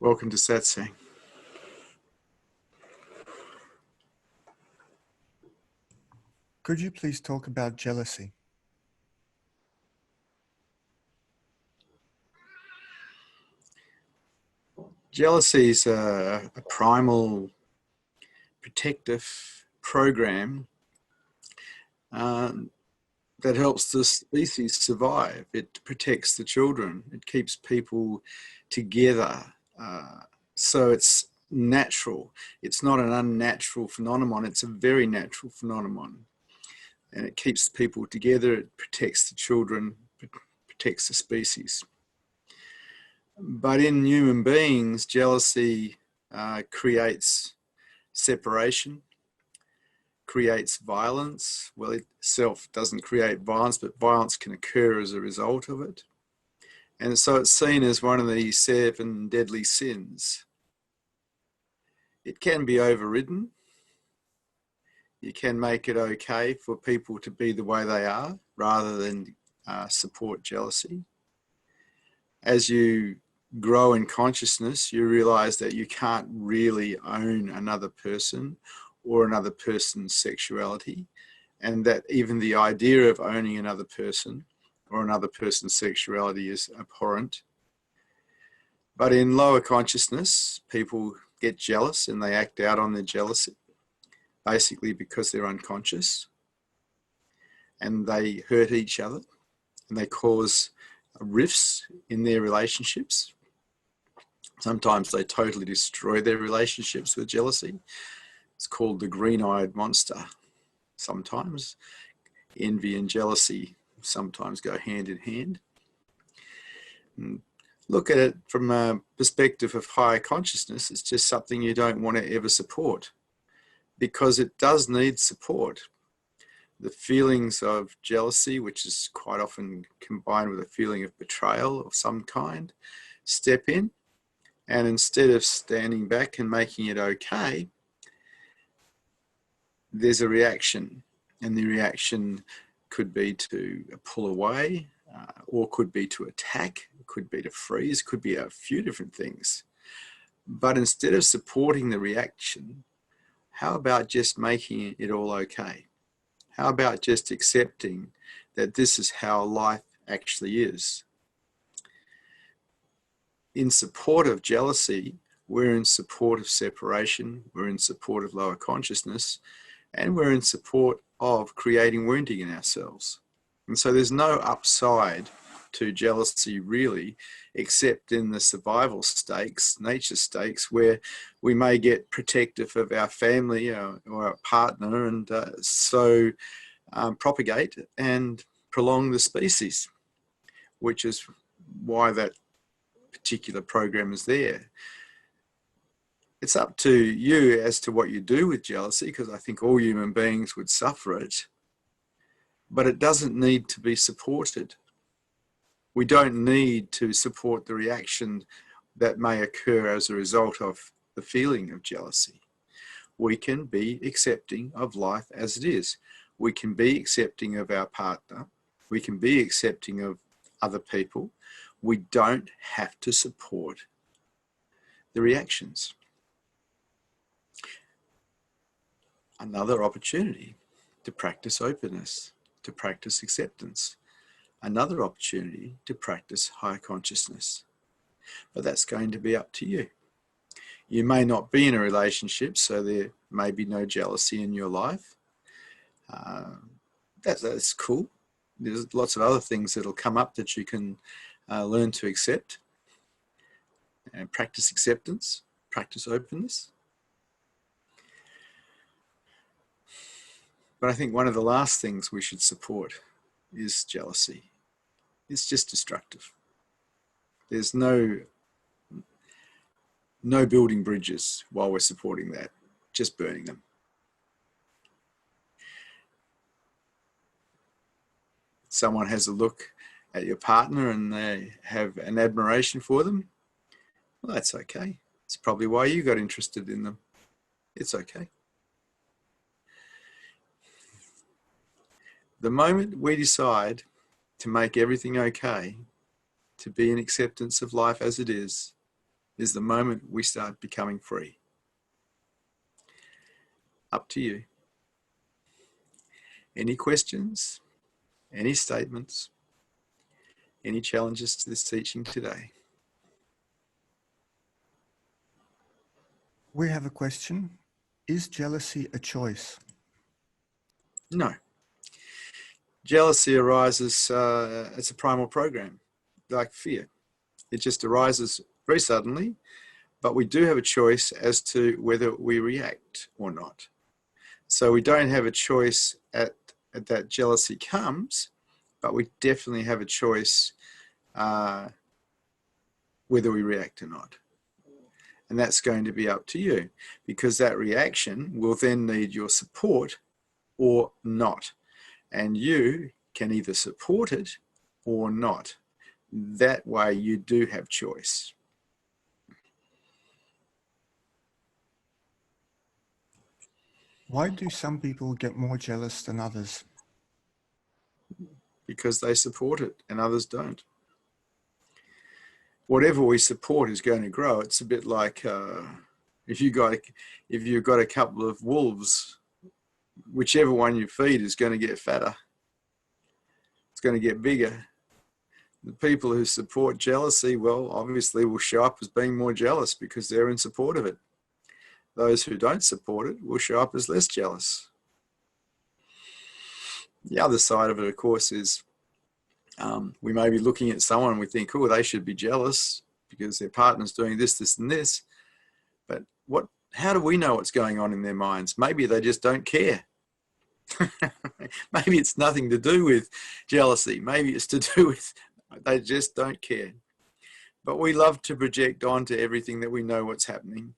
Welcome to Satsang. Could you please talk about jealousy? Jealousy is a primal protective program that helps the species survive. It protects the children. It keeps people together. So it's natural. It's not an unnatural phenomenon. It's a very natural phenomenon. And it keeps people together. It protects the children, protects the species. But in human beings, jealousy creates separation, creates violence. Well, it itself doesn't create violence, but violence can occur as a result of it. And so it's seen as one of the 7 deadly sins. It can be overridden. You can make it okay for people to be the way they are rather than support jealousy. As you grow in consciousness, you realize that you can't really own another person or another person's sexuality, and that even the idea of owning another person or another person's sexuality is abhorrent. But in lower consciousness, people get jealous and they act out on their jealousy, basically because they're unconscious, and they hurt each other and they cause rifts in their relationships. Sometimes they totally destroy their relationships with jealousy. It's called the green-eyed monster. Sometimes envy and jealousy sometimes go hand in hand. And look at it from a perspective of higher consciousness. It's just something you don't want to ever support, because it does need support. The feelings of jealousy, which is quite often combined with a feeling of betrayal of some kind, step in. And instead of standing back and making it okay, there's a reaction. And the reaction could be to pull away, or could be to attack, could be to freeze, could be a few different things. But instead of supporting the reaction, how about just making it all okay? How about just accepting that this is how life actually is? In support of jealousy, we're in support of separation, we're in support of lower consciousness, and we're in support of creating wounding in ourselves. And so there's no upside to jealousy really, except in the survival stakes, nature stakes, where we may get protective of our family or our partner, and so propagate and prolong the species, which is why that particular program is there. It's up to you as to what you do with jealousy, because I think all human beings would suffer it, but it doesn't need to be supported. We don't need to support the reaction that may occur as a result of the feeling of jealousy. We can be accepting of life as it is. We can be accepting of our partner. We can be accepting of other people. We don't have to support the reactions. Another opportunity to practice openness, to practice acceptance. Another opportunity to practice higher consciousness. But that's going to be up to you. You may not be in a relationship, so there may be no jealousy in your life. That's cool. There's lots of other things that'll come up that you can learn to accept and practice acceptance, practice openness. But I think one of the last things we should support is jealousy. It's just destructive. There's no building bridges while we're supporting that, just burning them. Someone has a look at your partner and they have an admiration for them, well, that's okay. It's probably why you got interested in them. It's okay. The moment we decide to make everything okay, to be in acceptance of life as it is, is the moment we start becoming free. Up to you. Any questions? Any statements? Any challenges to this teaching today? We have a question. Is jealousy a choice? No. Jealousy arises, it's a primal program, like fear. It just arises very suddenly, but we do have a choice as to whether we react or not. So we don't have a choice at that jealousy comes, but we definitely have a choice whether we react or not. And that's going to be up to you, because that reaction will then need your support or not. And you can either support it or not. That way you do have choice. Why do some people get more jealous than others? Because they support it and others don't. Whatever we support is going to grow. It's a bit like if you've got a couple of wolves, whichever one you feed is going to get fatter. It's going to get bigger. The people who support jealousy, well, obviously will show up as being more jealous because they're in support of it. Those who don't support it will show up as less jealous. The other side of it, of course, is we may be looking at someone and we think, oh, they should be jealous because their partner's doing this, this, and this. But how do we know what's going on in their minds? Maybe they just don't care. Maybe it's nothing to do with jealousy. Maybe it's to do with they just don't care. But we love to project onto everything that we know what's happening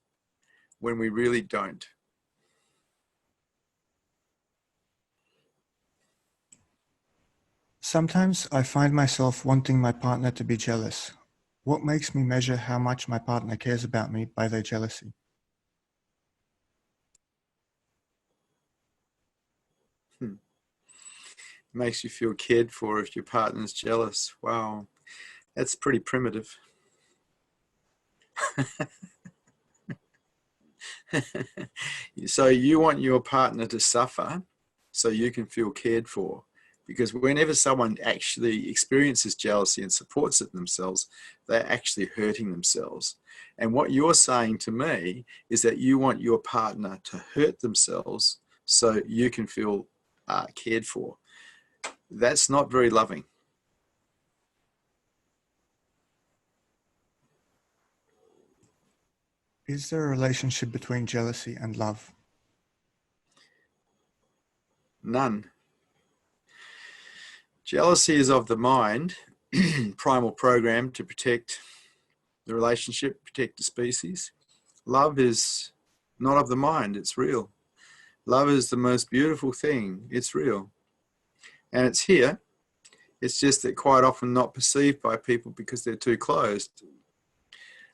when we really don't. Sometimes I find myself wanting my partner to be jealous. What makes me measure how much my partner cares about me by their jealousy? Makes you feel cared for if your partner's jealous. Wow, that's pretty primitive. So you want your partner to suffer so you can feel cared for. Because whenever someone actually experiences jealousy and supports it themselves, they're actually hurting themselves. And what you're saying to me is that you want your partner to hurt themselves so you can feel cared for. That's not very loving. Is there a relationship between jealousy and love? None. Jealousy is of the mind, primal program to protect the relationship, protect the species. Love is not of the mind, it's real. Love is the most beautiful thing, it's real. And it's here. It's just that quite often not perceived by people because they're too closed.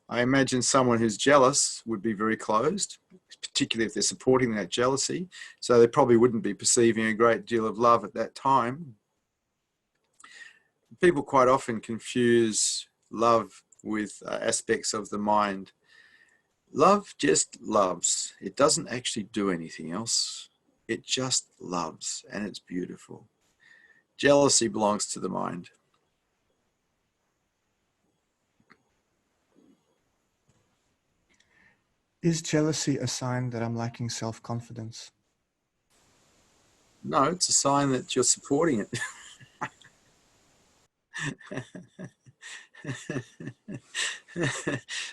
I imagine someone who's jealous would be very closed, particularly if they're supporting that jealousy. So they probably wouldn't be perceiving a great deal of love at that time. People quite often confuse love with aspects of the mind. Love just loves. It doesn't actually do anything else. It just loves, and it's beautiful. Jealousy belongs to the mind. Is jealousy a sign that I'm lacking self-confidence? No, it's a sign that you're supporting it.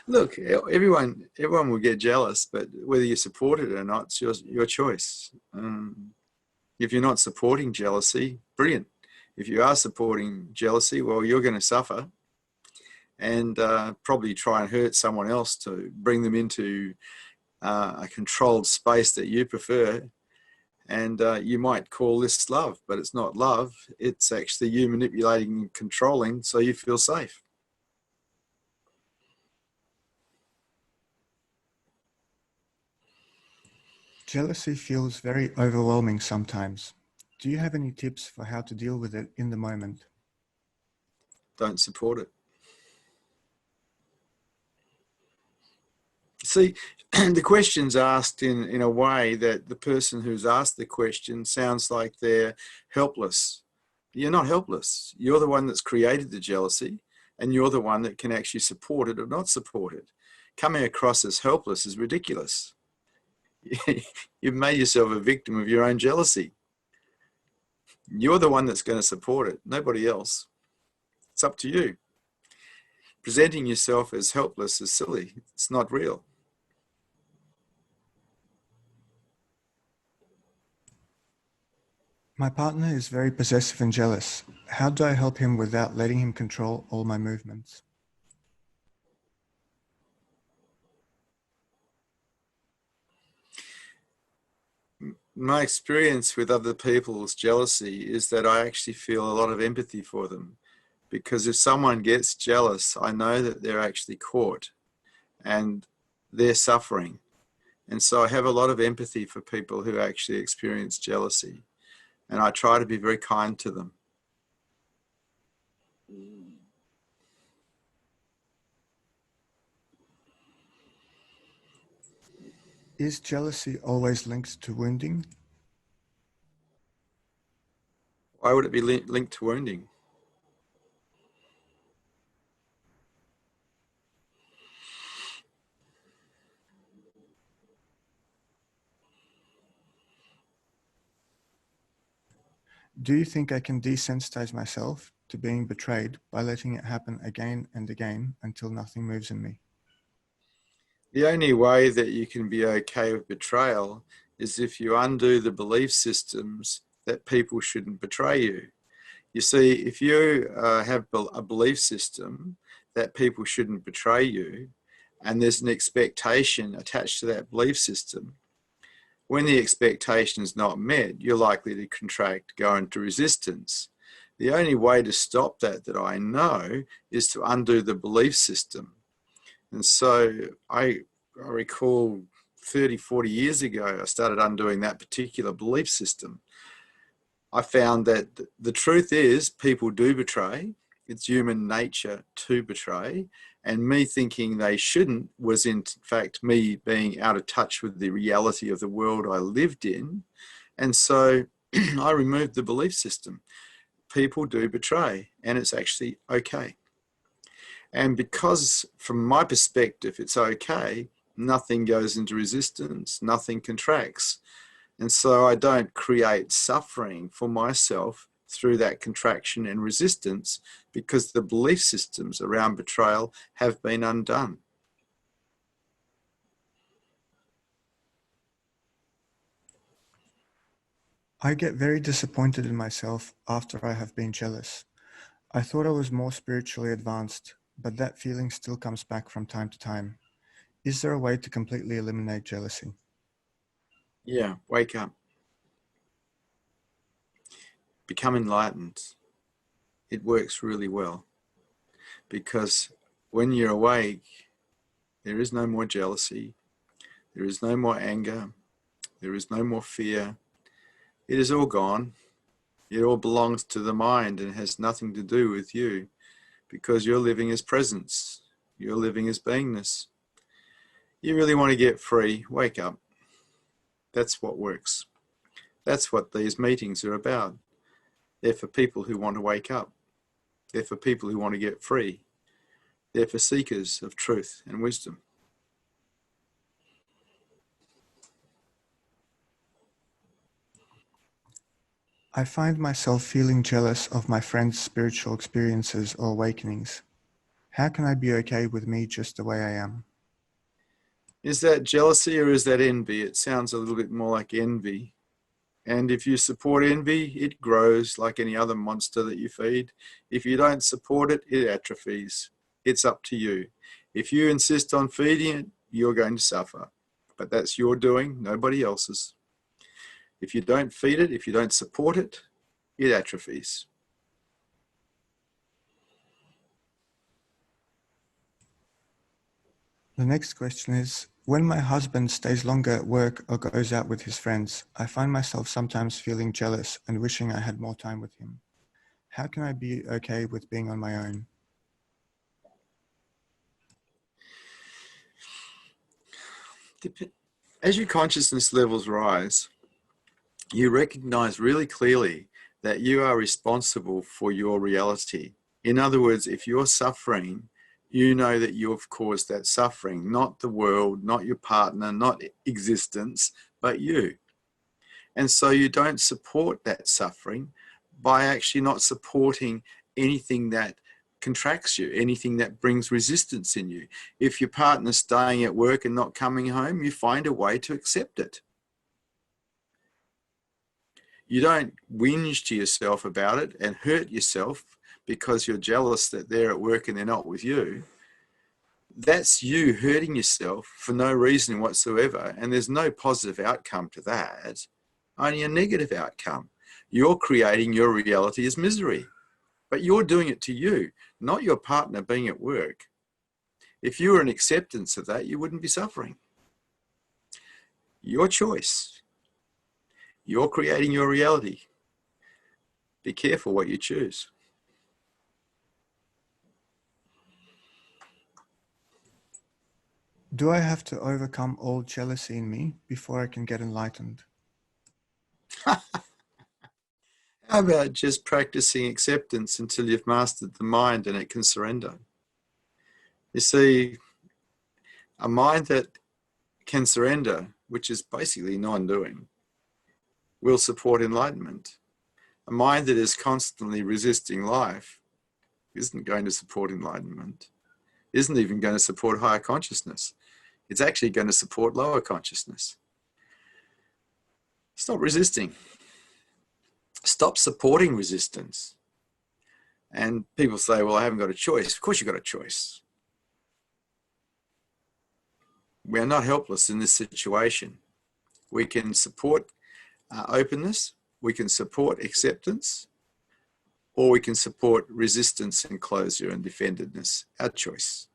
Look, everyone will get jealous, but whether you support it or not, it's your choice. If you're not supporting jealousy, brilliant. If you are supporting jealousy, well, you're going to suffer and probably try and hurt someone else to bring them into a controlled space that you prefer. And you might call this love, but it's not love. It's actually you manipulating and controlling so you feel safe. Jealousy feels very overwhelming sometimes. Do you have any tips for how to deal with it in the moment? Don't support it. See, the question's asked in a way that the person who's asked the question sounds like they're helpless. You're not helpless. You're the one that's created the jealousy, and you're the one that can actually support it or not support it. Coming across as helpless is ridiculous. You've made yourself a victim of your own jealousy. You're the one that's going to support it, nobody else. It's up to you. Presenting yourself as helpless is silly. It's not real. My partner is very possessive and jealous. How do I help him without letting him control all my movements? My experience with other people's jealousy is that I actually feel a lot of empathy for them, because if someone gets jealous, I know that they're actually caught and they're suffering. And so I have a lot of empathy for people who actually experience jealousy, and I try to be very kind to them. Is jealousy always linked to wounding? Why would it be linked to wounding? Do you think I can desensitize myself to being betrayed by letting it happen again and again until nothing moves in me? The only way that you can be okay with betrayal is if you undo the belief systems that people shouldn't betray you. You see, if you have a belief system that people shouldn't betray you, and there's an expectation attached to that belief system, when the expectation is not met, you're likely to contract, go into resistance. The only way to stop that I know is to undo the belief system. And so I recall 30, 40 years ago, I started undoing that particular belief system. I found that the truth is people do betray. It's human nature to betray. And me thinking they shouldn't was in fact me being out of touch with the reality of the world I lived in. And so I removed the belief system. People do betray, and it's actually okay. And because from my perspective it's okay, nothing goes into resistance, nothing contracts. And so I don't create suffering for myself through that contraction and resistance, because the belief systems around betrayal have been undone. I get very disappointed in myself after I have been jealous. I thought I was more spiritually advanced, but that feeling still comes back from time to time. Is there a way to completely eliminate jealousy? Yeah, wake up. Become enlightened. It works really well, because when you're awake, there is no more jealousy, there is no more anger, there is no more fear. It is all gone. It all belongs to the mind and has nothing to do with you, because you're living as presence. You're living as beingness. You really want to get free, wake up. That's what works. That's what these meetings are about. They're for people who want to wake up. They're for people who want to get free. They're for seekers of truth and wisdom. I find myself feeling jealous of my friends' spiritual experiences or awakenings. How can I be okay with me just the way I am? Is that jealousy or is that envy? It sounds a little bit more like envy. And if you support envy, it grows like any other monster that you feed. If you don't support it, it atrophies. It's up to you. If you insist on feeding it, you're going to suffer. But that's your doing, nobody else's. If you don't feed it, if you don't support it, it atrophies. The next question is, when my husband stays longer at work or goes out with his friends, I find myself sometimes feeling jealous and wishing I had more time with him. How can I be okay with being on my own? As your consciousness levels rise, you recognize really clearly that you are responsible for your reality. In other words, if you're suffering, you know that you've caused that suffering, not the world, not your partner, not existence, but you. And so you don't support that suffering by actually not supporting anything that contracts you, anything that brings resistance in you. If your partner's staying at work and not coming home, you find a way to accept it. You don't whinge to yourself about it and hurt yourself because you're jealous that they're at work and they're not with you. That's you hurting yourself for no reason whatsoever. And there's no positive outcome to that, only a negative outcome. You're creating your reality as misery, but you're doing it to you, not your partner being at work. If you were in acceptance of that, you wouldn't be suffering. Your choice. You're creating your reality. Be careful what you choose. Do I have to overcome all jealousy in me before I can get enlightened? How about just practicing acceptance until you've mastered the mind and it can surrender? You see, a mind that can surrender, which is basically non-doing, will support enlightenment. A mind that is constantly resisting life isn't going to support enlightenment, isn't even going to support higher consciousness. It's actually going to support lower consciousness. Stop resisting. Stop supporting resistance. And people say, well, I haven't got a choice. Of course you've got a choice. We are not helpless in this situation. We can support openness, we can support acceptance, or we can support resistance and closure and defendedness. Our choice.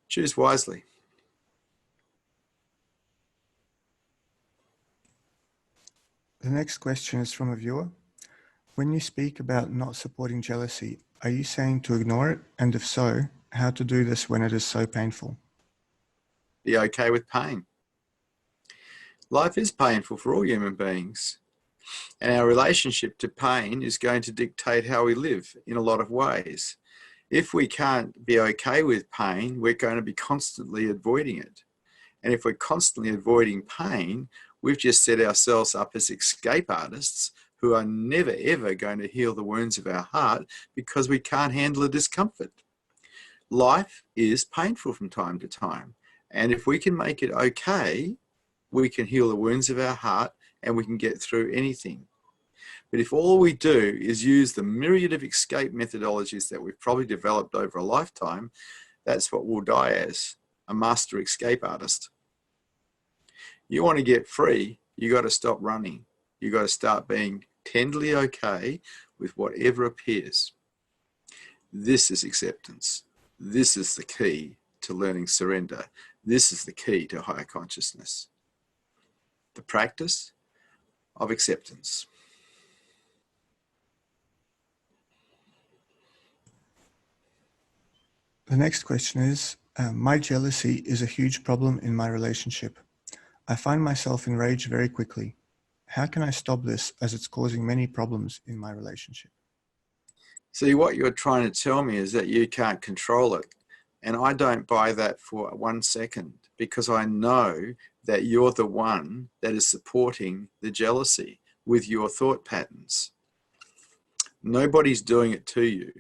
Choose wisely. The next question is from a viewer. When you speak about not supporting jealousy, are you saying to ignore it? And if so, how to do this when it is so painful? Be okay with pain. Life is painful for all human beings. And our relationship to pain is going to dictate how we live in a lot of ways. If we can't be okay with pain, we're going to be constantly avoiding it. And if we're constantly avoiding pain, we've just set ourselves up as escape artists who are never, ever going to heal the wounds of our heart because we can't handle the discomfort. Life is painful from time to time. And if we can make it okay, we can heal the wounds of our heart and we can get through anything. But if all we do is use the myriad of escape methodologies that we've probably developed over a lifetime, that's what we'll die as, a master escape artist. You want to get free, you got to stop running. You got to start being tenderly okay with whatever appears. This is acceptance. This is the key to learning surrender. This is the key to higher consciousness. The practice of acceptance. The next question is, my jealousy is a huge problem in my relationship. I find myself enraged very quickly. How can I stop this as it's causing many problems in my relationship? See, what you're trying to tell me is that you can't control it. And I don't buy that for 1 second because I know that you're the one that is supporting the jealousy with your thought patterns. Nobody's doing it to you.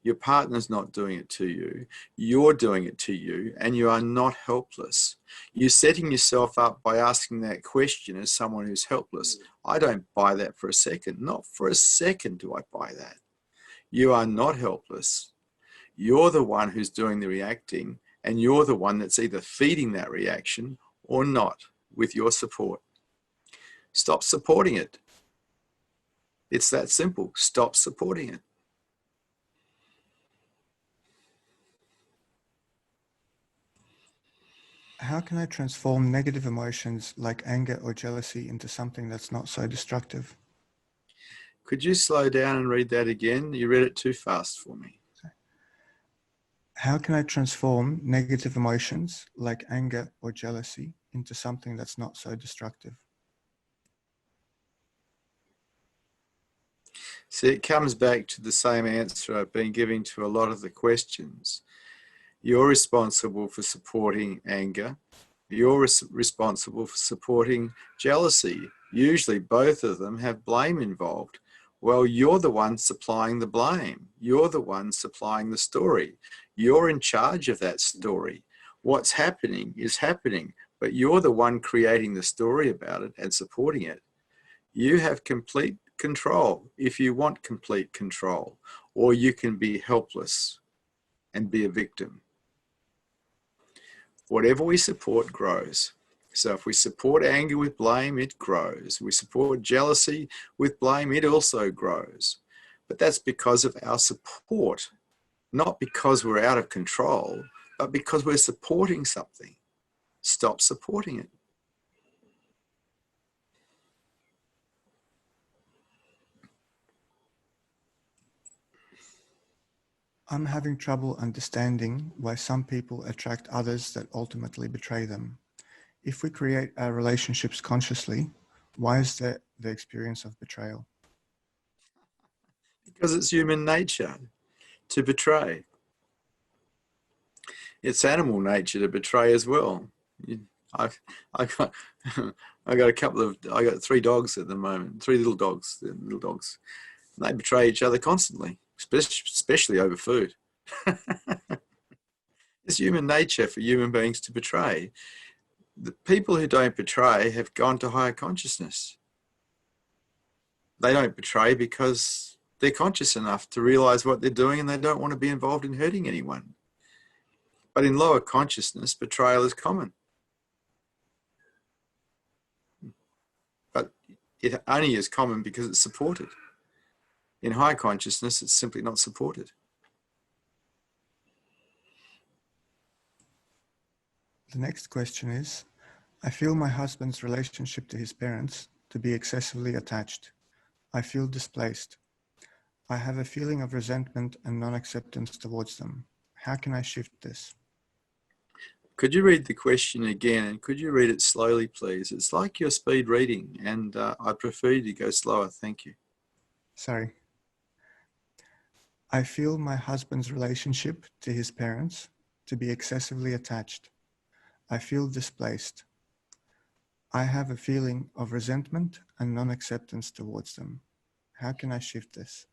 Your partner's not doing it to you. You're doing it to you, and you are not helpless. You're setting yourself up by asking that question as someone who's helpless. I don't buy that for a second. Not for a second do I buy that. You are not helpless. You're the one who's doing the reacting, and you're the one that's either feeding that reaction or not with your support. Stop supporting it. It's that simple. Stop supporting it. How can I transform negative emotions like anger or jealousy into something that's not so destructive? Could you slow down and read that again? You read it too fast for me. How can I transform negative emotions like anger or jealousy into something that's not so destructive? See, it comes back to the same answer I've been giving to a lot of the questions. You're responsible for supporting anger. You're responsible for supporting jealousy. Usually both of them have blame involved. Well, you're the one supplying the blame. You're the one supplying the story. You're in charge of that story. What's happening is happening, but you're the one creating the story about it and supporting it. You have complete control if you want complete control, or you can be helpless and be a victim. Whatever we support grows. So if we support anger with blame, it grows. We support jealousy with blame, it also grows. But that's because of our support, not because we're out of control, but because we're supporting something. Stop supporting it. I'm having trouble understanding why some people attract others that ultimately betray them. If we create our relationships consciously, why is there the experience of betrayal? Because it's human nature to betray. It's animal nature to betray as well. I got I got 3 dogs at the moment, 3 little dogs. They betray each other constantly, especially over food. It's human nature for human beings to betray. The people who don't betray have gone to higher consciousness. They don't betray because they're conscious enough to realize what they're doing and they don't want to be involved in hurting anyone. But in lower consciousness, betrayal is common. But it only is common because it's supported. In high consciousness, it's simply not supported. The next question is, I feel my husband's relationship to his parents to be excessively attached. I feel displaced. I have a feeling of resentment and non-acceptance towards them. How can I shift this? Could you read the question again, and could you read it slowly, please? It's like you're speed reading, and I prefer you to go slower. Thank you. Sorry. I feel my husband's relationship to his parents to be excessively attached. I feel displaced. I have a feeling of resentment and non-acceptance towards them. How can I shift this?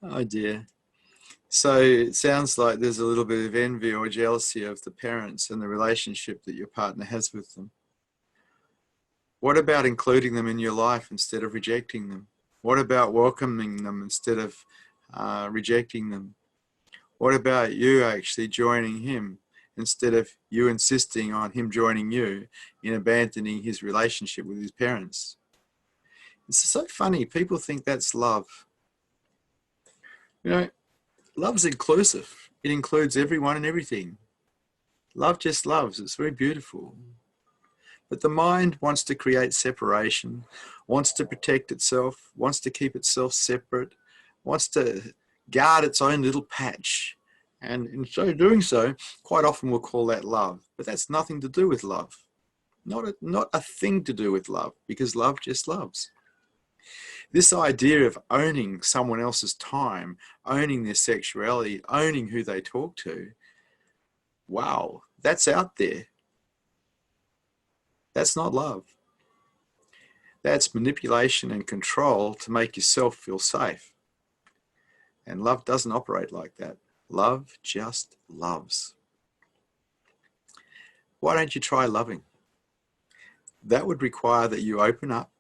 Oh dear. So it sounds like there's a little bit of envy or jealousy of the parents and the relationship that your partner has with them. What about including them in your life instead of rejecting them? What about welcoming them instead of rejecting them? What about you actually joining him instead of you insisting on him joining you in abandoning his relationship with his parents? It's so funny. People think that's love. You know, love's inclusive. It includes everyone and everything. Love just loves. It's very beautiful. But the mind wants to create separation, wants to protect itself, wants to keep itself separate, wants to guard its own little patch. And in so doing so, quite often we'll call that love. But that's nothing to do with love. Not a thing to do with love, because love just loves. This idea of owning someone else's time, owning their sexuality, owning who they talk to, wow, that's out there. That's not love. That's manipulation and control to make yourself feel safe. And love doesn't operate like that. Love just loves. Why don't you try loving? That would require that you open up,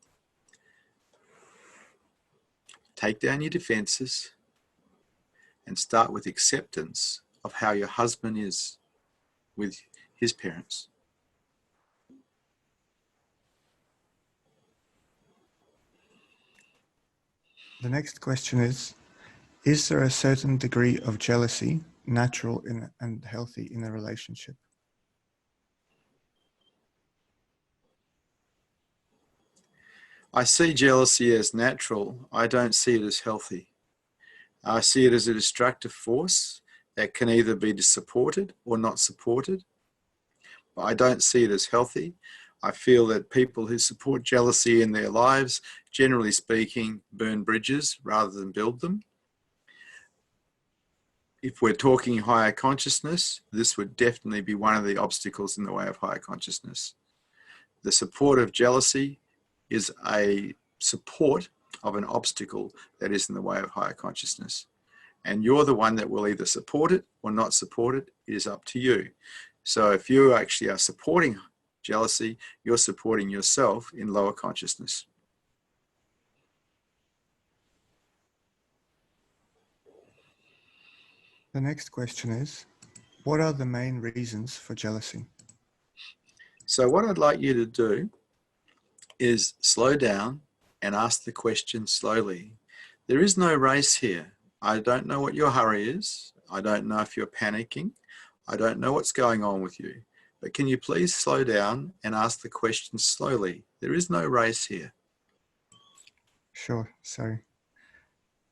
take down your defenses, and start with acceptance of how your husband is with his parents. The next question is there a certain degree of jealousy natural and healthy in a relationship? I see jealousy as natural. I don't see it as healthy. I see it as a destructive force that can either be supported or not supported. But I don't see it as healthy. I feel that people who support jealousy in their lives, generally speaking, burn bridges rather than build them. If we're talking higher consciousness, this would definitely be one of the obstacles in the way of higher consciousness. The support of jealousy is a support of an obstacle that is in the way of higher consciousness. And you're the one that will either support it or not support it. It is up to you. So if you actually are supporting jealousy, you're supporting yourself in lower consciousness. The next question is, what are the main reasons for jealousy? So what I'd like you to do is slow down and ask the question slowly. There is no race here. I don't know what your hurry is. I don't know if you're panicking. I don't know what's going on with you. But can you please slow down and ask the question slowly? There is no race here. Sure, sorry.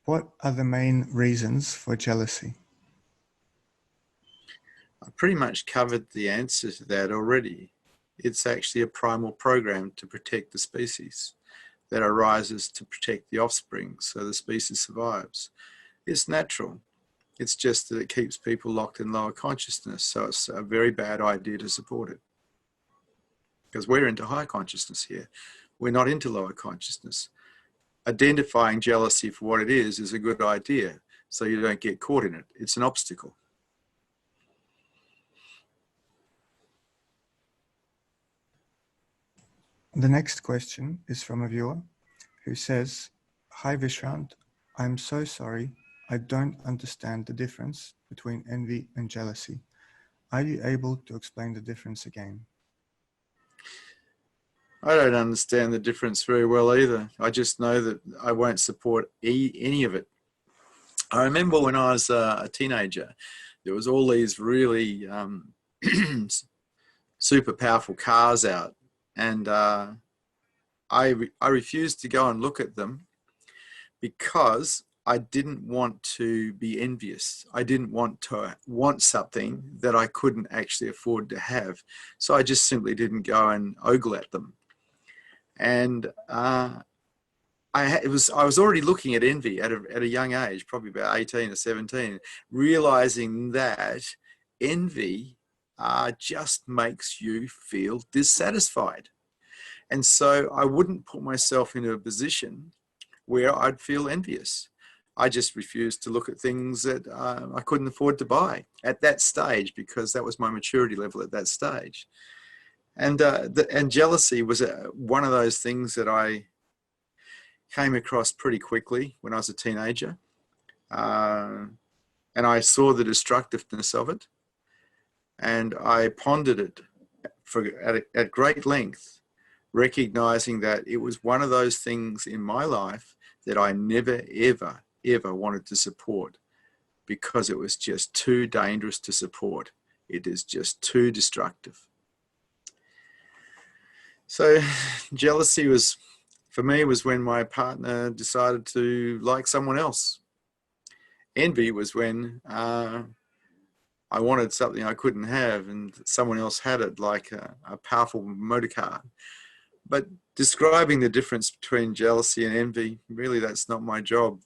What are the main reasons for jealousy? I pretty much covered the answer to that already. It's actually a primal program to protect the species that arises to protect the offspring so the species survives. It's natural. It's just that it keeps people locked in lower consciousness. So it's a very bad idea to support it. Because we're into high consciousness here. We're not into lower consciousness. Identifying jealousy for what it is a good idea so you don't get caught in it. It's an obstacle. The next question is from a viewer who says, "Hi Vishrant, I'm so sorry. I don't understand the difference between envy and jealousy. Are you able to explain the difference again?" I don't understand the difference very well either. I just know that I won't support any of it. I remember when I was a teenager, there was all these really super powerful cars out, and I refused to go and look at them because I didn't want to be envious. I didn't want to want something that I couldn't actually afford to have. So I just simply didn't go and ogle at them. And I was already looking at envy at a young age, probably about 18 or 17, realizing that envy just makes you feel dissatisfied. And so I wouldn't put myself into a position where I'd feel envious. I just refused to look at things that I couldn't afford to buy at that stage because that was my maturity level at that stage. And jealousy was one of those things that I came across pretty quickly when I was a teenager. And I saw the destructiveness of it. And I pondered it at great length, recognizing that it was one of those things in my life that I never, ever, ever wanted to support because it was just too dangerous to support. It is just too destructive. So jealousy was, for me, was when my partner decided to like someone else. Envy was when I wanted something I couldn't have and someone else had it, like a powerful motor car. But describing the difference between jealousy and envy, really that's not my job.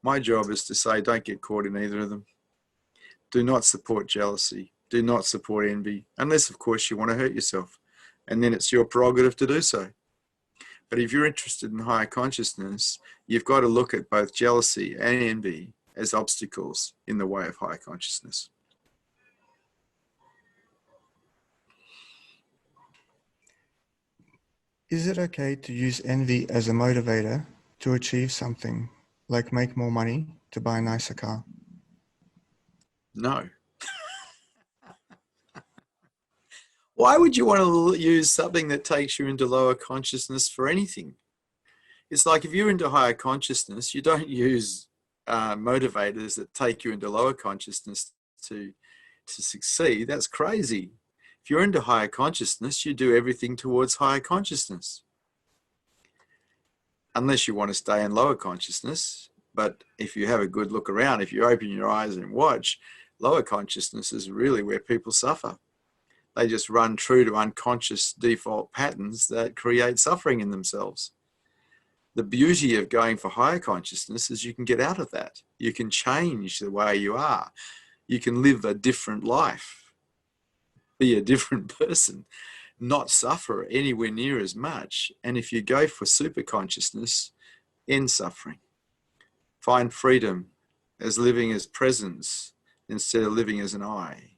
My job is to say, don't get caught in either of them. Do not support jealousy. Do not support envy, unless, of course, you want to hurt yourself. And then it's your prerogative to do so. But if you're interested in higher consciousness, you've got to look at both jealousy and envy as obstacles in the way of higher consciousness. Is it okay to use envy as a motivator to achieve something, like make more money to buy a nicer car? No. Why would you want to use something that takes you into lower consciousness for anything? It's like if you're into higher consciousness, you don't use motivators that take you into lower consciousness to succeed. That's crazy. If you're into higher consciousness, you do everything towards higher consciousness. unless you want to stay in lower consciousness. But if you have a good look around, if you open your eyes and watch, lower consciousness is really where people suffer. They just run true to unconscious default patterns that create suffering in themselves. The beauty of going for higher consciousness is you can get out of that. You can change the way you are. You can live a different life, be a different person, not suffer anywhere near as much. And if you go for super consciousness, end suffering. Find freedom as living as presence instead of living as an I.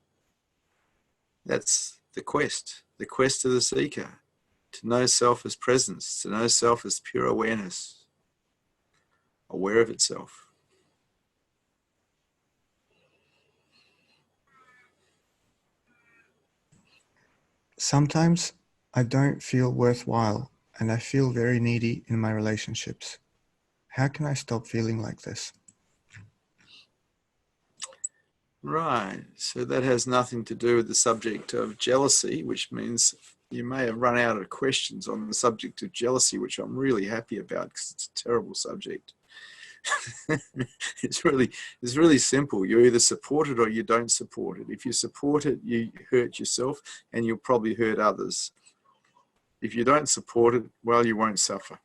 That's the quest of the seeker, to know self as presence, to know self as pure awareness, aware of itself. Sometimes I don't feel worthwhile and I feel very needy in my relationships. How can I stop feeling like this? Right, so that has nothing to do with the subject of jealousy, which means you may have run out of questions on the subject of jealousy, which I'm really happy about because it's a terrible subject. It's really simple. You either support it or you don't support it. If you support it, you hurt yourself and you'll probably hurt others. If you don't support it, well, you won't suffer.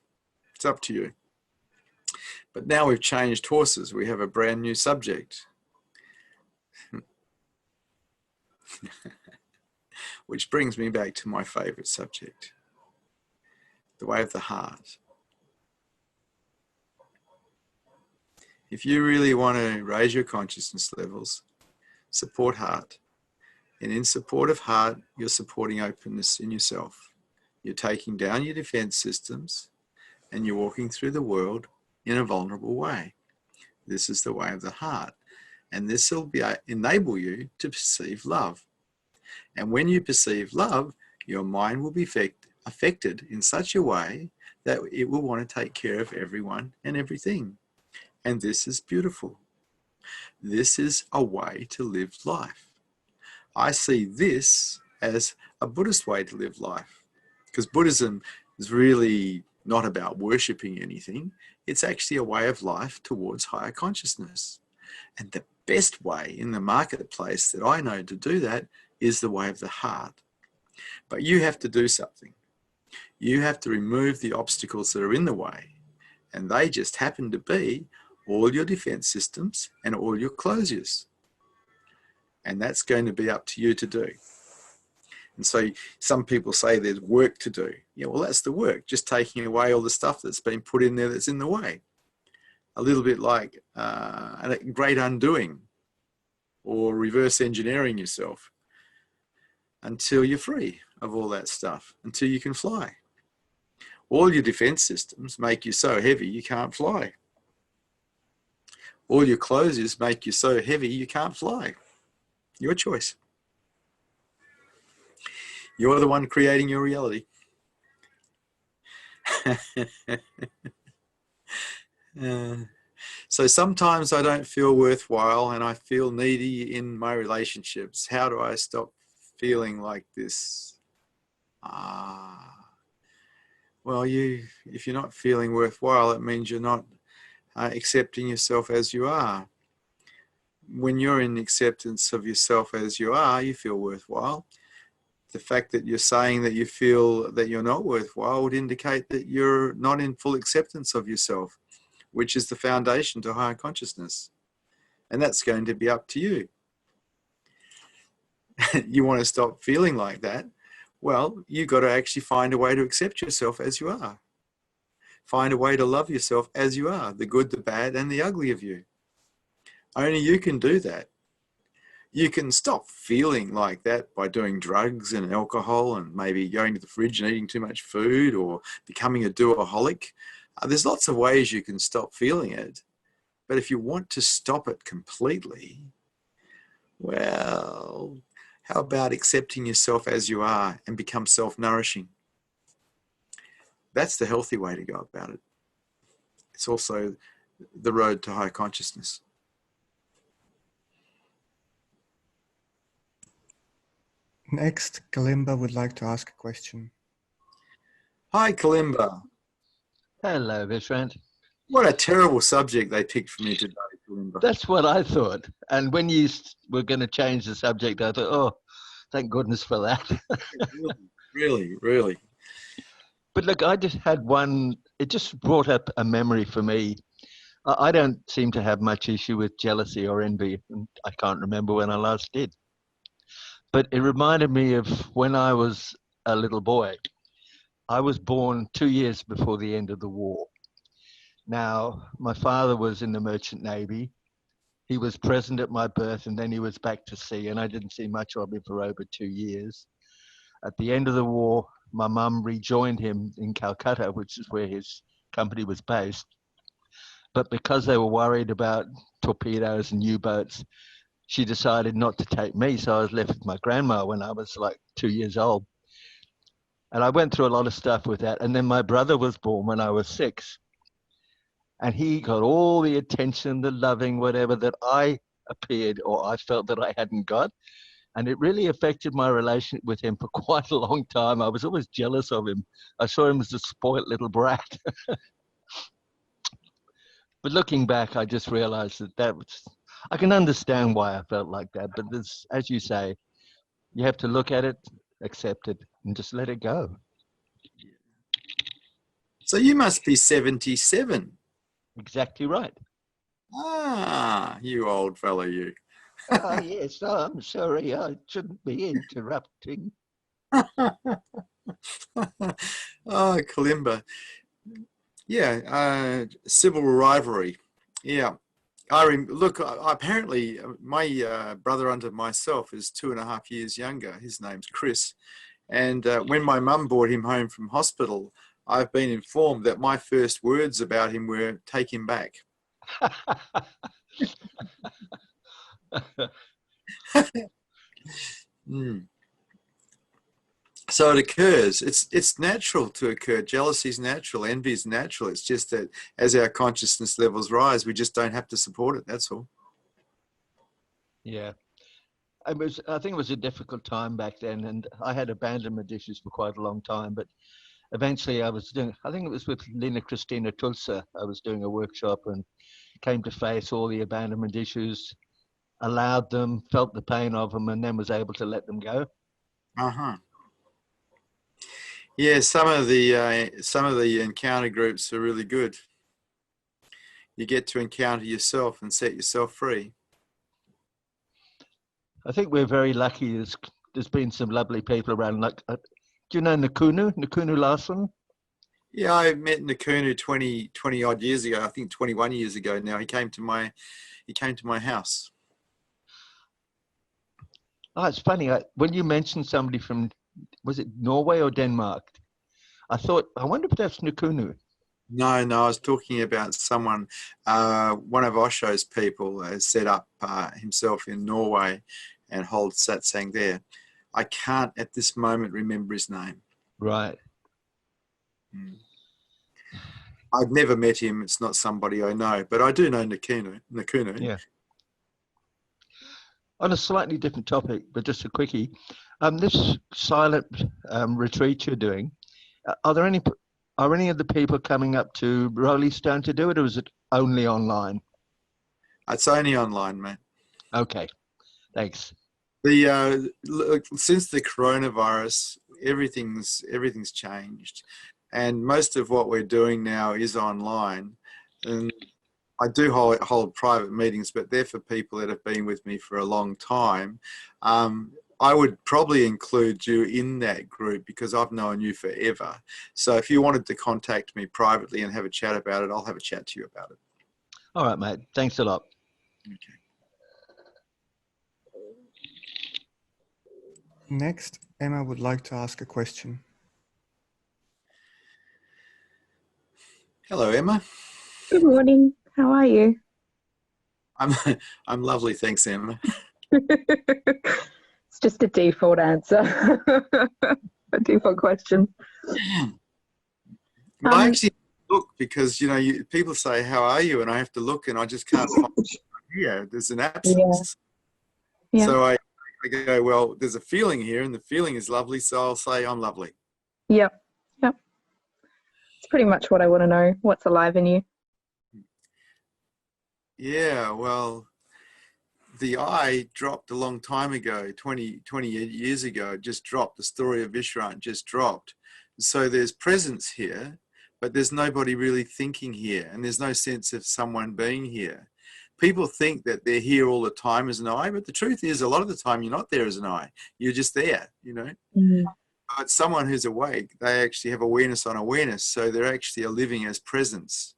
It's up to you. But now we've changed horses. We have a brand new subject. Which brings me back to my favorite subject, the way of the heart. If you really want to raise your consciousness levels, support heart. And in support of heart, you're supporting openness in yourself. You're taking down your defense systems and you're walking through the world in a vulnerable way. This is the way of the heart. And this will enable you to perceive love. And when you perceive love, your mind will be affected in such a way that it will want to take care of everyone and everything. And this is beautiful. This is a way to live life. I see this as a Buddhist way to live life, because Buddhism is really not about worshipping anything. It's actually a way of life towards higher consciousness. And the best way in the marketplace that I know to do that is the way of the heart. But you have to do something. You have to remove the obstacles that are in the way. And they just happen to be all your defense systems and all your closures. And that's going to be up to you to do. And so some people say there's work to do. Yeah, well, that's the work, just taking away all the stuff that's been put in there that's in the way. A little bit like a great undoing or reverse engineering yourself until you're free of all that stuff, until you can fly. All your defense systems make you so heavy you can't fly. All your closures make you so heavy you can't fly. Your choice. You're the one creating your reality. So sometimes I don't feel worthwhile and I feel needy in my relationships. How do I stop feeling like this? Well, if you're not feeling worthwhile, it means you're not accepting yourself as you are. When you're in acceptance of yourself as you are, you feel worthwhile. The fact that you're saying that you feel that you're not worthwhile would indicate that you're not in full acceptance of yourself, which is the foundation to higher consciousness. And that's going to be up to you. You want to stop feeling like that? Well, you've got to actually find a way to accept yourself as you are. Find a way to love yourself as you are, the good, the bad, and the ugly of you. Only you can do that. You can stop feeling like that by doing drugs and alcohol and maybe going to the fridge and eating too much food or becoming a doaholic. There's lots of ways you can stop feeling it. But if you want to stop it completely, well, how about accepting yourself as you are and become self-nourishing? That's the healthy way to go about it. It's also the road to high consciousness. Next, Kalimba would like to ask a question. Hi, Kalimba. Hello, Vishrant. What a terrible subject they picked for me today. Remember. That's what I thought. And when you were going to change the subject, I thought, oh, thank goodness for that. Really. But look, I just had one, it just brought up a memory for me. I don't seem to have much issue with jealousy or envy. And I can't remember when I last did. But it reminded me of when I was a little boy. I was born 2 years before the end of the war. Now, my father was in the Merchant Navy. He was present at my birth, and then he was back to sea, and I didn't see much of him for over 2 years. At the end of the war, my mum rejoined him in Calcutta, which is where his company was based. But because they were worried about torpedoes and U-boats, she decided not to take me, so I was left with my grandma when I was like 2 years old. And I went through a lot of stuff with that. And then my brother was born when I was 6. And he got all the attention, the loving, whatever that I appeared or I felt that I hadn't got. And it really affected my relationship with him for quite a long time. I was always jealous of him. I saw him as a spoilt little brat. But looking back, I just realized that was, I can understand why I felt like that. But there's, as you say, you have to look at it, accept it, and just let it go. So you must be 77. Exactly right. Ah, you old fellow, you. Yes, I'm sorry. I shouldn't be interrupting. Oh, Kalimba. Yeah, civil rivalry. Yeah. Look, apparently my brother under myself is 2.5 years younger. His name's Chris. And when my mum brought him home from hospital, I've been informed that my first words about him were, take him back. Mm. So it occurs. It's natural to occur. Jealousy is natural. Envy is natural. It's just that as our consciousness levels rise, we just don't have to support it. That's all. Yeah. I think it was a difficult time back then, and I had abandonment issues for quite a long time. But eventually, I think it was with Lina Christina Tulsa. I was doing a workshop and came to face all the abandonment issues, allowed them, felt the pain of them, and then was able to let them go. Uh-huh. Yeah, some of the encounter groups are really good. You get to encounter yourself and set yourself free. I think we're very lucky. There's been some lovely people around. Like, do you know Nakunu Larson? Yeah, I met Nakunu 20 odd years ago. I think 21 years ago now. He came to my house. Oh, it's funny. When you mentioned somebody from, was it Norway or Denmark? I wonder if that's Nakunu. No, I was talking about someone, one of Osho's people has set up himself in Norway and holds Satsang there. I can't at this moment remember his name. Right. Mm. I've never met him. It's not somebody I know, but I do know Nakunu. Yeah. On a slightly different topic, but just a quickie. This silent retreat you're doing, are any of the people coming up to Rolling Stone to do it, or is it only online? It's only online, mate. Okay, thanks. Since the coronavirus, everything's changed, and most of what we're doing now is online. And I do hold private meetings, but they're for people that have been with me for a long time. I would probably include you in that group because I've known you forever. So if you wanted to contact me privately and have a chat about it, I'll have a chat to you about it. All right, mate. Thanks a lot. Okay. Next, Emma would like to ask a question. Hello, Emma. Good morning. How are you? I'm lovely, thanks, Emma. It's just a default answer, a default question. Well, I actually look because people say, "How are you?" and I have to look, and I just can't find it here. There's an absence. Yeah. So I go, well, there's a feeling here, and the feeling is lovely, so I'll say I'm lovely. Yep. It's pretty much what I want to know. What's alive in you? Yeah, well, the I dropped a long time ago, 20 years ago, it just dropped. The story of Vishrant just dropped. So there's presence here, but there's nobody really thinking here, and there's no sense of someone being here. People think that they're here all the time as an I, but the truth is a lot of the time you're not there as an I. You're just there, you know. Mm. But someone who's awake, they actually have awareness on awareness, so they're actually living as presence.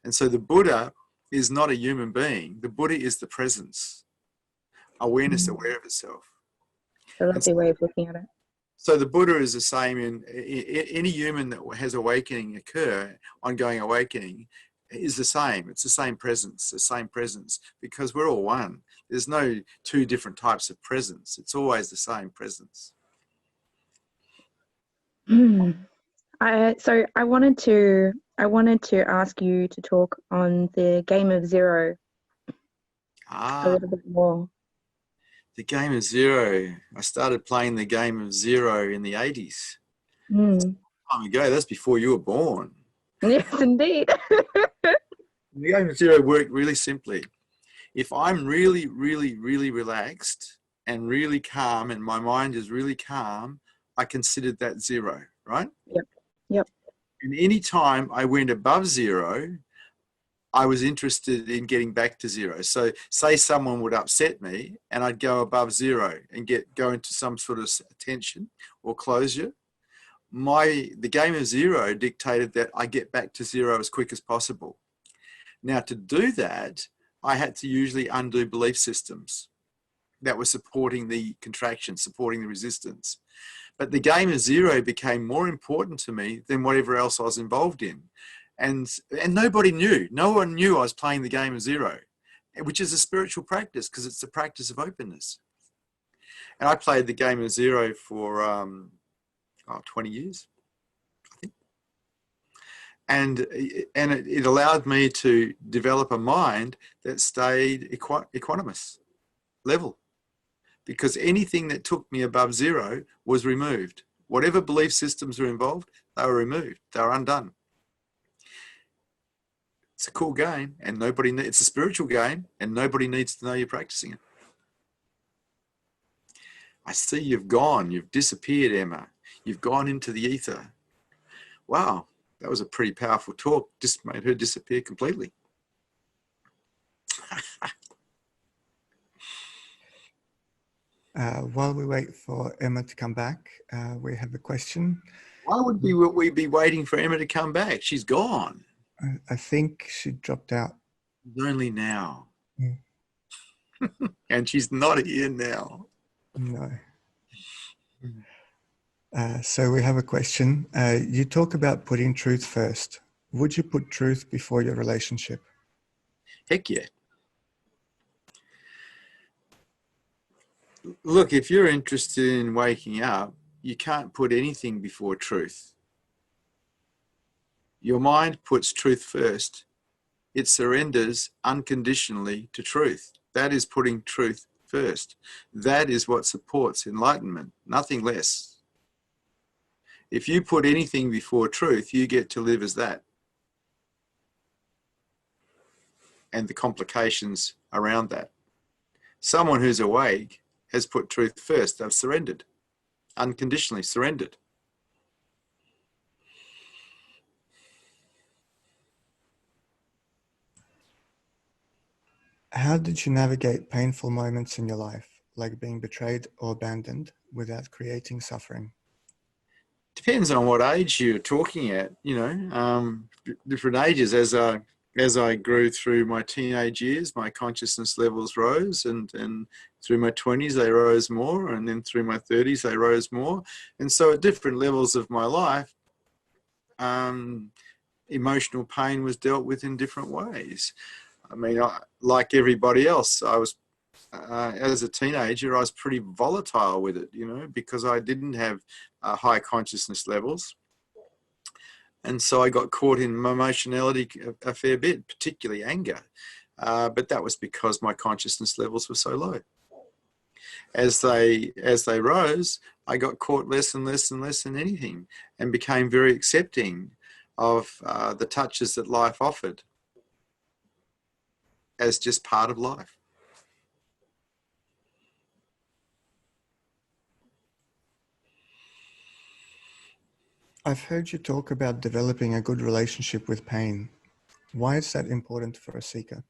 And so the Buddha is not a human being. The Buddha is the presence. Awareness, aware of itself. It's a lovely way of looking at it. So the Buddha is the same in any human that has awakening occur, ongoing awakening, is the same. It's the same presence, because we're all one. There's no two different types of presence. It's always the same presence. So I wanted to ask you to talk on the game of zero a little bit more. The game of zero. I started playing the game of zero in the 80s. Time ago. That's before you were born. Yes, indeed. The game of zero worked really simply. If I'm really, really, really relaxed and really calm, and my mind is really calm, I considered that zero, right? Yep. And any time I went above zero, I was interested in getting back to zero. So say someone would upset me and I'd go above zero and go into some sort of tension or closure. The game of zero dictated that I get back to zero as quick as possible. Now, to do that, I had to usually undo belief systems that were supporting the contraction, supporting the resistance. But the game of zero became more important to me than whatever else I was involved in. And nobody knew. No one knew I was playing the game of zero, which is a spiritual practice because it's the practice of openness. And I played the game of zero for 20 years, I think. And it allowed me to develop a mind that stayed equanimous, level. Because anything that took me above zero was removed. Whatever belief systems were involved, they were removed. They were undone. It's a cool game, and it's a spiritual game, and nobody needs to know you're practicing it. I see you've disappeared, Emma. You've gone into the ether. Wow, that was a pretty powerful talk. Just made her disappear completely. While we wait for Emma to come back, we have a question. Why would we be waiting for Emma to come back? She's gone. I think she dropped out. Only now. And she's not here now. No. So we have a question. You talk about putting truth first. Would you put truth before your relationship? Heck yeah. Look, if you're interested in waking up, you can't put anything before truth. Your mind puts truth first. It surrenders unconditionally to truth. That is putting truth first. That is what supports enlightenment, nothing less. If you put anything before truth, you get to live as that. And the complications around that. Someone who's awake has put truth first. They've surrendered, unconditionally surrendered. How did you navigate painful moments in your life, like being betrayed or abandoned, without creating suffering? Depends on what age you're talking at, different ages. As I grew through my teenage years, my consciousness levels rose, and through my 20s they rose more, and then through my 30s they rose more. And so at different levels of my life, emotional pain was dealt with in different ways. I mean, like everybody else, I was, as a teenager, I was pretty volatile with it, because I didn't have high consciousness levels. And so I got caught in emotionality a fair bit, particularly anger. But that was because my consciousness levels were so low. As they rose, I got caught less and less and less in anything, and became very accepting of the touches that life offered as just part of life. I've heard you talk about developing a good relationship with pain. Why is that important for a seeker?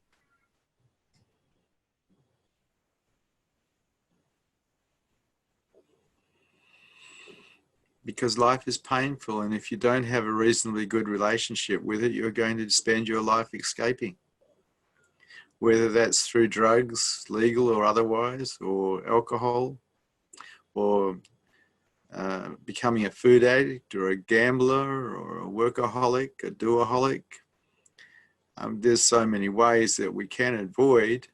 Because life is painful, and if you don't have a reasonably good relationship with it, you're going to spend your life escaping. Whether that's through drugs, legal or otherwise, or alcohol, or becoming a food addict, or a gambler, or a workaholic, a doaholic. There's so many ways that we can avoid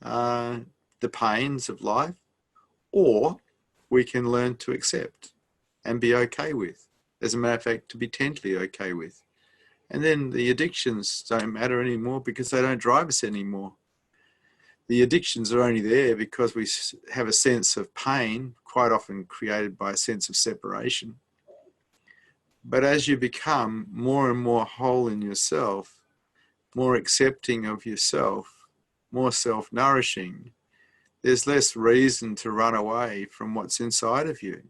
the pains of life, or we can learn to accept and be okay with. As a matter of fact, to be totally okay with. And then the addictions don't matter anymore because they don't drive us anymore. The addictions are only there because we have a sense of pain, quite often created by a sense of separation. But as you become more and more whole in yourself, more accepting of yourself, more self-nourishing, there's less reason to run away from what's inside of you.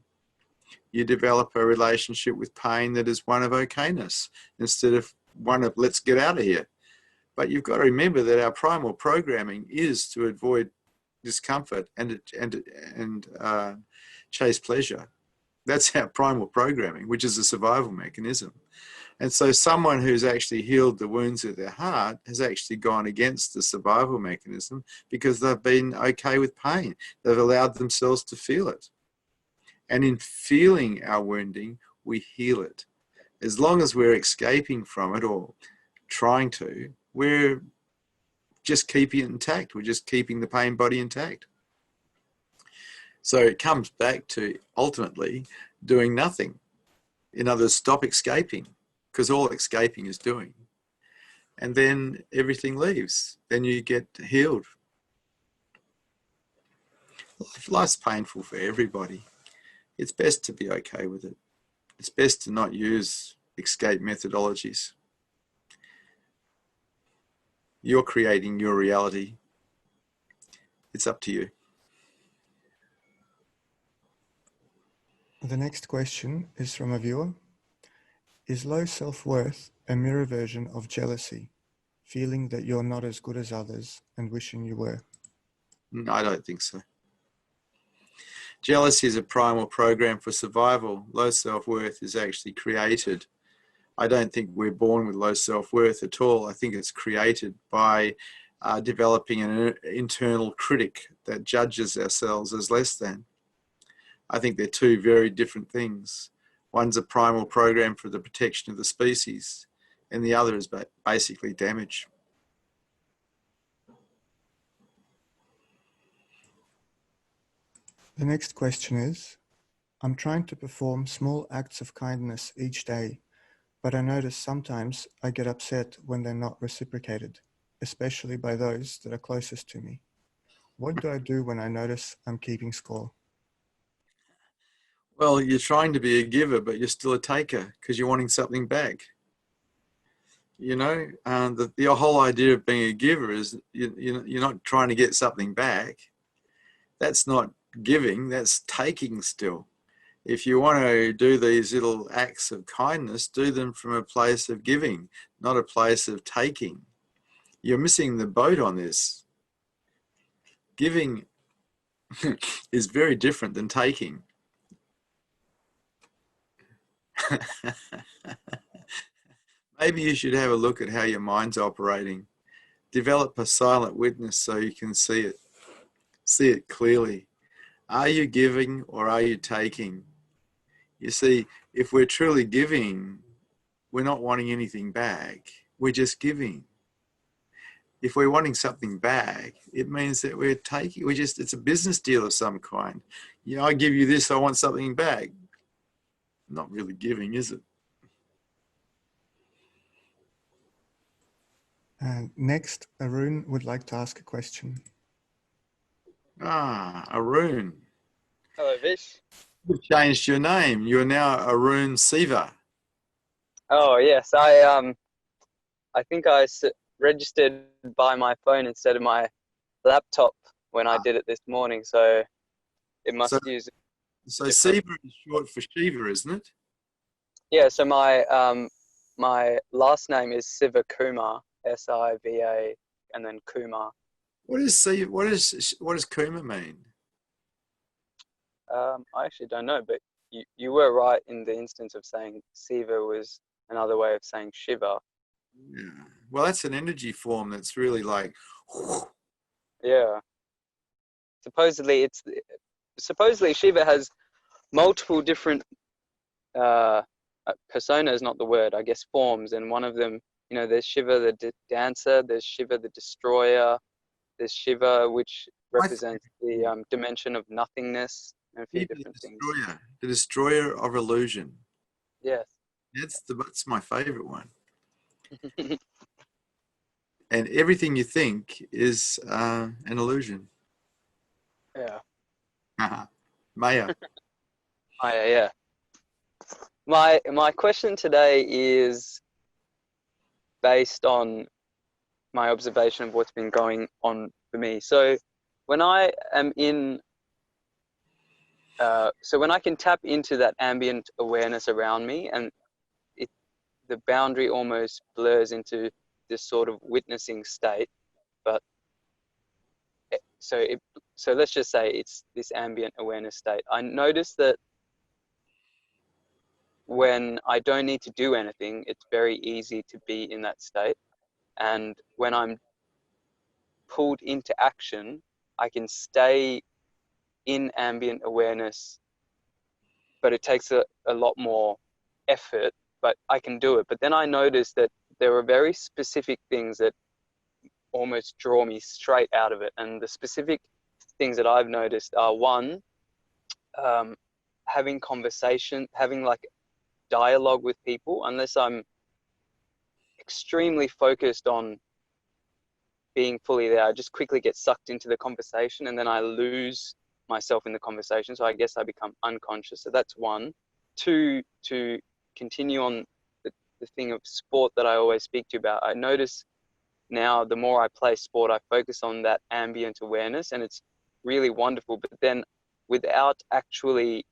You develop a relationship with pain that is one of okayness instead of one of let's get out of here. But you've got to remember that our primal programming is to avoid discomfort and chase pleasure. That's our primal programming, which is a survival mechanism. And so someone who's actually healed the wounds of their heart has actually gone against the survival mechanism because they've been okay with pain. They've allowed themselves to feel it. And in feeling our wounding, we heal it. As long as we're escaping from it or trying to, we're just keeping it intact. We're just keeping the pain body intact. So it comes back to ultimately doing nothing. In other words, stop escaping, because all escaping is doing. And then everything leaves. Then you get healed. Life's painful for everybody. It's best to be okay with it. It's best to not use escape methodologies. You're creating your reality. It's up to you. The next question is from a viewer. Is low self-worth a mirror version of jealousy, feeling that you're not as good as others and wishing you were? No, I don't think so. Jealousy is a primal program for survival. Low self-worth is actually created. I don't think we're born with low self-worth at all. I think it's created by developing an internal critic that judges ourselves as less than. I think they're two very different things. One's a primal program for the protection of the species, and the other is basically damage. The next question is, I'm trying to perform small acts of kindness each day, but I notice sometimes I get upset when they're not reciprocated, especially by those that are closest to me. What do I do when I notice I'm keeping score? Well, you're trying to be a giver, but you're still a taker because you're wanting something back. You know, the whole idea of being a giver is you're not trying to get something back. That's not giving, that's taking still. If you want to do these little acts of kindness, do them from a place of giving, not a place of taking. You're missing the boat on this. Giving is very different than taking. Maybe you should have a look at how your mind's operating. Develop a silent witness so you can see it clearly. Are you giving or are you taking? You see, if we're truly giving, we're not wanting anything back. We're just giving. If we're wanting something back, it means that we're taking, it's a business deal of some kind. You know, I give you this, I want something back. Not really giving, is it? Next, Arun would like to ask a question. Arun. Hello, Vish. You've changed your name. You're now Arun Siva. Oh yes, I think registered by my phone instead of my laptop when I did it this morning, so it So, must use so different. Siva is short for Shiva, isn't it? Yeah, so my last name is Sivakumar, Siva, and then Kumar. What is Siva? What does Kuma mean? I actually don't know, but you were right in the instance of saying Siva was another way of saying Shiva. Yeah. Well, that's an energy form that's really like. Yeah. Supposedly Shiva has multiple different persona is not the word, I guess, forms, and one of them, there's Shiva the dancer, there's Shiva the destroyer, there's Shiva which I think represents the dimension of nothingness, and a few Shiva different things. the destroyer of illusion. Yes. That's my favorite one. And everything you think is an illusion. Yeah. Maya. Oh, yeah. My question today is based on my observation of what's been going on for me. So when I am when I can tap into that ambient awareness around me, and the boundary almost blurs into this sort of witnessing state, but so let's just say it's this ambient awareness state. I notice that when I don't need to do anything, it's very easy to be in that state. And when I'm pulled into action, I can stay in ambient awareness, but it takes a lot more effort, but I can do it. But then I notice that there are very specific things that almost draw me straight out of it. And the specific things that I've noticed are, one, having conversation, having like dialogue with people, unless I'm extremely focused on being fully there, I just quickly get sucked into the conversation and then I lose myself in the conversation. So I guess I become unconscious. So that's one. Two, to continue on the thing of sport that I always speak to you about, I notice now the more I play sport, I focus on that ambient awareness, and it's really wonderful. But then without actually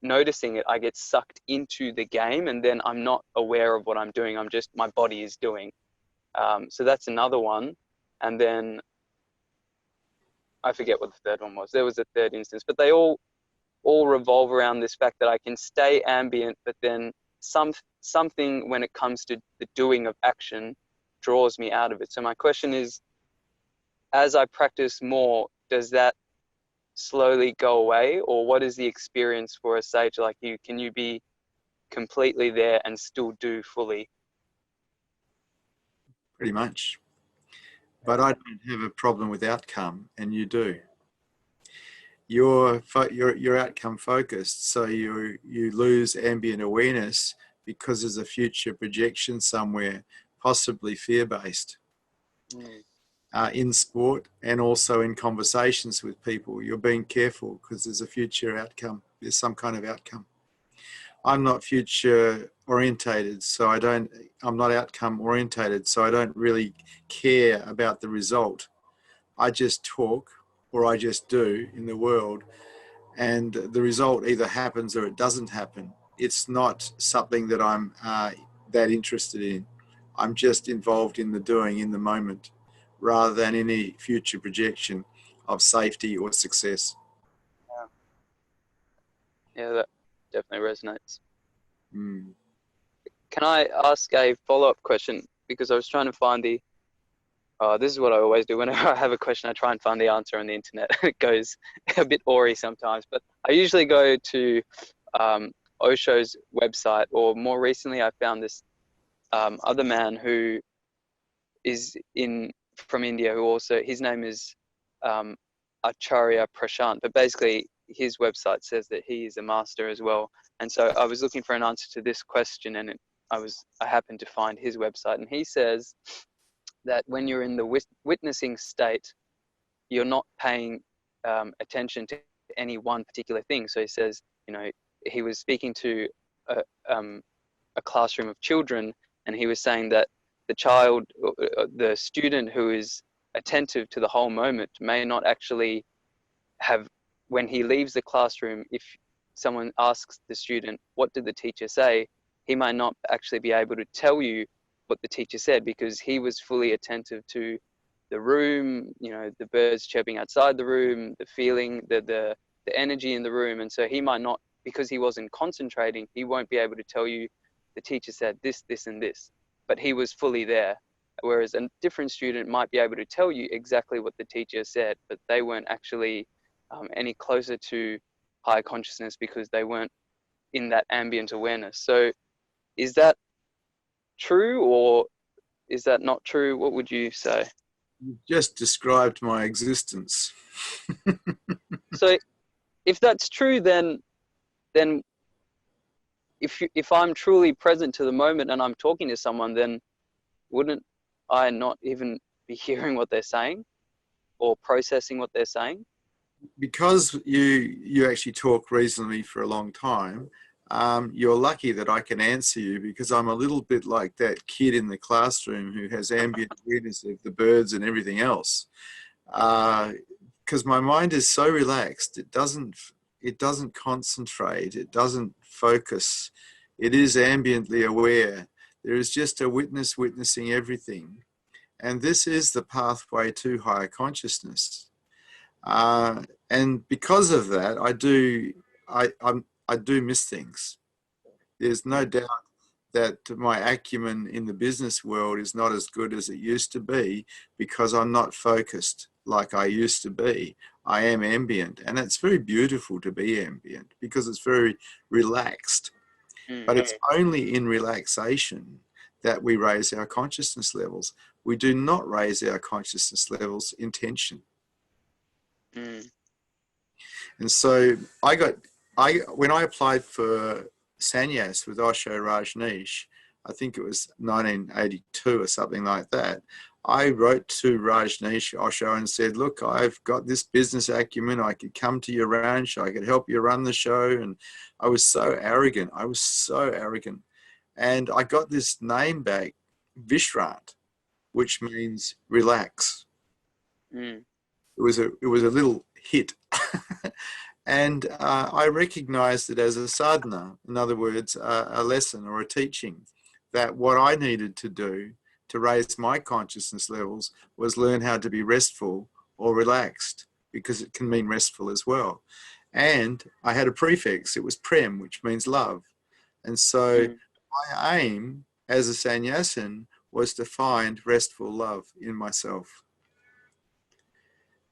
noticing it, I get sucked into the game, and then I'm not aware of what I'm doing. I'm just, my body is doing. So that's another one. And then I forget what the third one was. There was a third instance, but they all revolve around this fact that I can stay ambient, but then something when it comes to the doing of action draws me out of it. So my question is, as I practice more, does that slowly go away, or what is the experience for a sage like you? Can you be completely there and still do fully? Pretty much. But I don't have a problem with outcome, and you do. You're outcome focused, so you lose ambient awareness because there's a future projection somewhere, possibly fear-based. In sport and also in conversations with people, you're being careful because there's a future outcome. There's some kind of outcome. I'm not future orientated, so I'm not outcome orientated, so I don't really care about the result. I just talk or I just do in the world, and the result either happens or it doesn't happen. It's not something that I'm that interested in. I'm just involved in the doing in the moment, rather than any future projection of safety or success. Yeah, that definitely resonates. Mm. Can I ask a follow-up question? Because I was trying to find this is what I always do. Whenever I have a question, I try and find the answer on the internet. It goes a bit awry sometimes, but I usually go to Osho's website, or more recently I found this other man who is from India, who also, his name is Acharya Prashant, but basically his website says that he is a master as well. And so I was looking for an answer to this question, and I happened to find his website, and he says that when you're in the witnessing state, you're not paying attention to any one particular thing. So he says, he was speaking to a classroom of children, and he was saying that the student who is attentive to the whole moment may not actually have, when he leaves the classroom, if someone asks the student, what did the teacher say, he might not actually be able to tell you what the teacher said, because he was fully attentive to the room, the birds chirping outside the room, the feeling, the energy in the room. And so he might not, because he wasn't concentrating, he won't be able to tell you the teacher said this, this, and this, but he was fully there. Whereas a different student might be able to tell you exactly what the teacher said, but they weren't actually any closer to higher consciousness because they weren't in that ambient awareness. So is that true, or is that not true? What would you say? You just described my existence. So if that's true, then if I'm truly present to the moment and I'm talking to someone, then wouldn't I not even be hearing what they're saying or processing what they're saying? Because you actually talk reasonably for a long time, you're lucky that I can answer you, because I'm a little bit like that kid in the classroom who has ambient awareness of the birds and everything else. Because my mind is so relaxed, it doesn't concentrate, it doesn't focus. It is ambiently aware. There is just a witness witnessing everything. And this is the pathway to higher consciousness. And because of that, I do miss things. There's no doubt that my acumen in the business world is not as good as it used to be, because I'm not focused like I used to be. I am ambient, and it's very beautiful to be ambient because it's very relaxed. But it's only in relaxation that we raise our consciousness levels. We do not raise our consciousness levels in tension. And so when I applied for sannyas with Osho Rajneesh, I think it was 1982 or something like that, I wrote to Rajneesh, Osho, and said, look, I've got this business acumen. I could come to your ranch. I could help you run the show. And I was so arrogant. And I got this name back, Vishrant, which means relax. It was a little hit. And I recognized it as a sadhana, in other words, a lesson or a teaching, that what I needed to do to raise my consciousness levels was learn how to be restful or relaxed, because it can mean restful as well. And I had a prefix, it was Prem, which means love. And so my aim as a sannyasin was to find restful love in myself.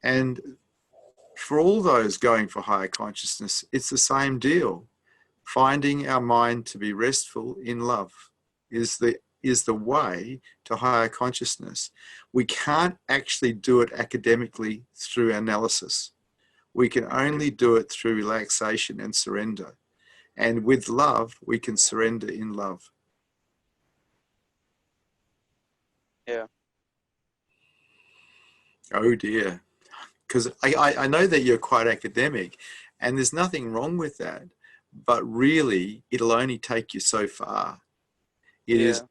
And for all those going for higher consciousness, it's the same deal. Finding our mind to be restful in love is the way to higher consciousness. We can't actually do it academically through analysis. We can only do it through relaxation and surrender. And with love, we can surrender in love. Yeah. Oh dear. Because I know that you're quite academic, and there's nothing wrong with that, but really it'll only take you so far. It is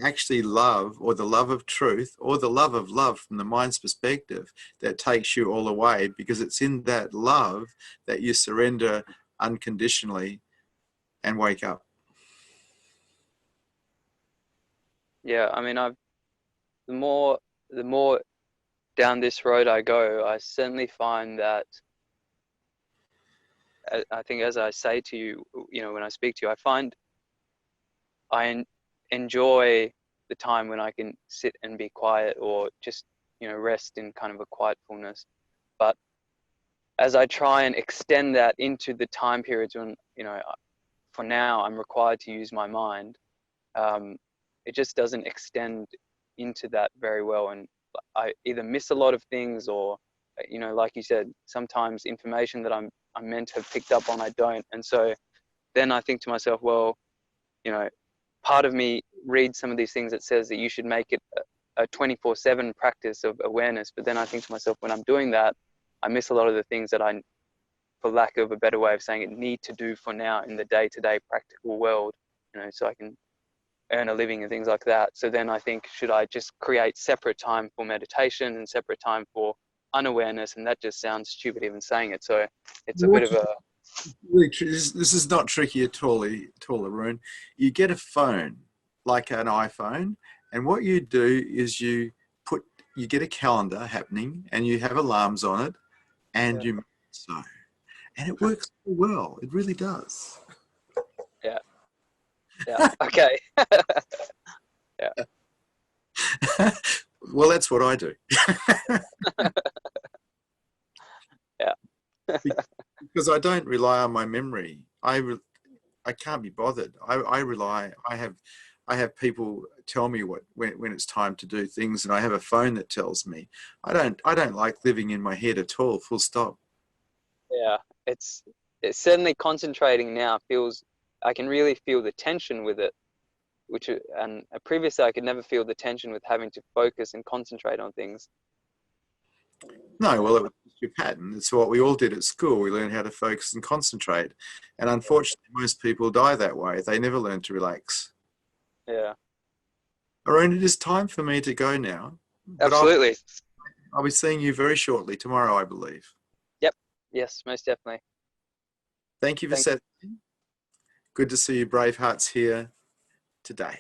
actually love, or the love of truth, or the love of love from the mind's perspective, that takes you all the way, because it's in that love that you surrender unconditionally and wake up. Yeah, I mean, the more down this road I go, I certainly find that, I think, as I say to you, when I speak to you, I find I enjoy the time when I can sit and be quiet, or just, rest in kind of a quietfulness. But as I try and extend that into the time periods when, for now I'm required to use my mind, it just doesn't extend into that very well. And I either miss a lot of things, or, like you said, sometimes information that I'm meant to have picked up on, I don't. And so then I think to myself, well, part of me reads some of these things that says that you should make it a 24/7 practice of awareness. But then I think to myself, when I'm doing that, I miss a lot of the things that I, for lack of a better way of saying it, need to do for now in the day-to-day practical world, so I can earn a living and things like that. So then I think, should I just create separate time for meditation and separate time for unawareness? And that just sounds stupid even saying it. So it's a bit of a... Really, this is not tricky at all, Arun. You get a phone, like an iPhone, and what you do is you get a calendar happening and you have alarms on it, and you make it so. And it works well. It really does. Yeah. Okay. Yeah. Well, that's what I do. Yeah. Because I don't rely on my memory. I can't be bothered. I have people tell me when it's time to do things, and I have a phone that tells me. I don't like living in my head at all. Full stop. Yeah. It's certainly concentrating now feels, I can really feel the tension with it, and previously I could never feel the tension with having to focus and concentrate on things. No, well, it was your pattern. It's what we all did at school. We learned how to focus and concentrate. And unfortunately, most people die that way. They never learn to relax. Yeah. Arun, it is time for me to go now. Absolutely. I'll be seeing you very shortly, tomorrow, I believe. Yep. Yes, most definitely. Thank you for Satsang. Good to see you brave hearts here today.